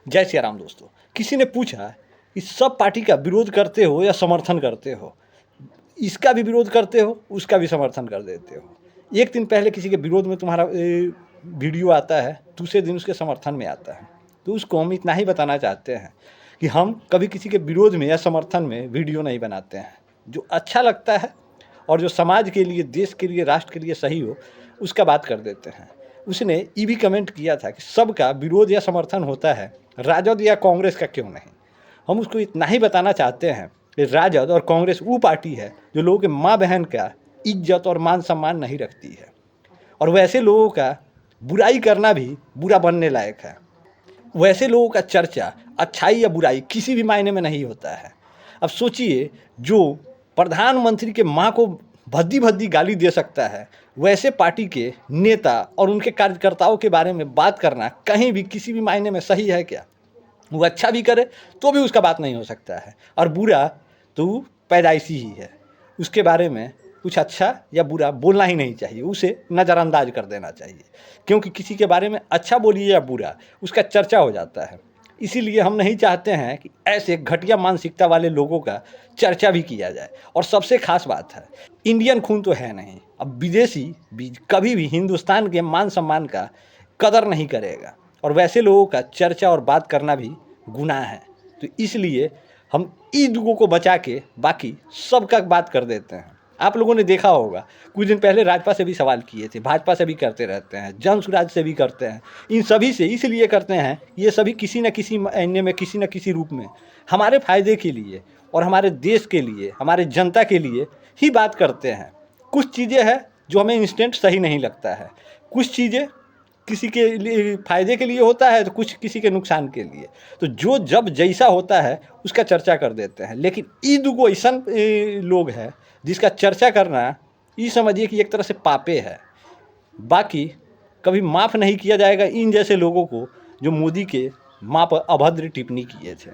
जय सिया राम दोस्तों। किसी ने पूछा कि सब पार्टी का विरोध करते हो या समर्थन करते हो, इसका भी विरोध करते हो उसका भी समर्थन कर देते हो। एक दिन पहले किसी के विरोध में तुम्हारा वीडियो आता है, दूसरे दिन उसके समर्थन में आता है। तो उसको हम इतना ही बताना चाहते हैं कि हम कभी किसी के विरोध में या समर्थन में वीडियो नहीं बनाते हैं। जो अच्छा लगता है और जो समाज के लिए, देश के लिए, राष्ट्र के लिए सही हो उसका बात कर देते हैं। उसने ये भी कमेंट किया था कि सबका विरोध या समर्थन होता है, राजद या कांग्रेस का क्यों नहीं। हम उसको इतना ही बताना चाहते हैं कि राजद और कांग्रेस वो पार्टी है जो लोगों के माँ बहन का इज्जत और मान सम्मान नहीं रखती है, और वैसे लोगों का बुराई करना भी बुरा बनने लायक है। वैसे लोगों का चर्चा अच्छाई या बुराई किसी भी मायने में नहीं होता है। अब सोचिए, जो प्रधानमंत्री के माँ को भद्दी भद्दी गाली दे सकता है, वैसे पार्टी के नेता और उनके कार्यकर्ताओं के बारे में बात करना कहीं भी किसी भी मायने में सही है क्या? वो अच्छा भी करे तो भी उसका बात नहीं हो सकता है, और बुरा तो पैदाइशी ही है। उसके बारे में कुछ अच्छा या बुरा बोलना ही नहीं चाहिए, उसे नज़रअंदाज कर देना चाहिए, क्योंकि किसी के बारे में अच्छा बोलिए या बुरा उसका चर्चा हो जाता है। इसीलिए हम नहीं चाहते हैं कि ऐसे घटिया मानसिकता वाले लोगों का चर्चा भी किया जाए। और सबसे खास बात है, इंडियन खून तो है नहीं, अब विदेशी भी कभी भी हिंदुस्तान के मान सम्मान का कदर नहीं करेगा, और वैसे लोगों का चर्चा और बात करना भी गुनाह है। तो इसलिए हम इन लोगों को बचा के बाकी सबका बात कर देते हैं। आप लोगों ने देखा होगा, कुछ दिन पहले राजपा से भी सवाल किए थे, भाजपा से भी करते रहते हैं, जन सुराज से भी करते हैं। इन सभी से इसलिए करते हैं, ये सभी किसी न किसी मायने में, किसी न किसी रूप में हमारे फायदे के लिए और हमारे देश के लिए, हमारे जनता के लिए ही बात करते हैं। कुछ चीज़ें हैं जो हमें इंस्टेंट सही नहीं लगता है, कुछ चीज़ें किसी के लिए फ़ायदे के लिए होता है तो कुछ किसी के नुकसान के लिए। तो जो जब जैसा होता है उसका चर्चा कर देते हैं। लेकिन ई दुगो ऐसा लोग हैं जिसका चर्चा करना ये समझिए कि एक तरह से पापे है। बाकी कभी माफ़ नहीं किया जाएगा इन जैसे लोगों को जो मोदी के माँ पर अभद्र टिप्पणी किए थे।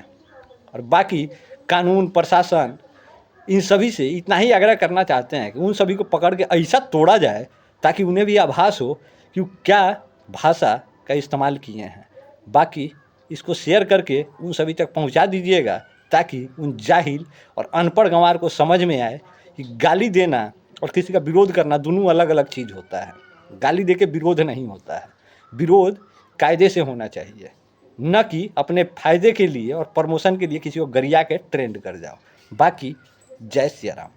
और बाकी कानून प्रशासन इन सभी से इतना ही आग्रह करना चाहते हैं कि उन सभी को पकड़ के ऐसा तोड़ा जाए ताकि उन्हें भी आभास हो कि क्या भाषा का इस्तेमाल किए हैं। बाकी इसको शेयर करके उन सभी तक पहुंचा दीजिएगा ताकि उन जाहिल और अनपढ़ गंवार को समझ में आए कि गाली देना और किसी का विरोध करना दोनों अलग अलग चीज़ होता है। गाली दे के विरोध नहीं होता है, विरोध कायदे से होना चाहिए, न कि अपने फ़ायदे के लिए और प्रमोशन के लिए किसी को गरिया के ट्रेंड कर जाओ। बाकी जय सिया राम।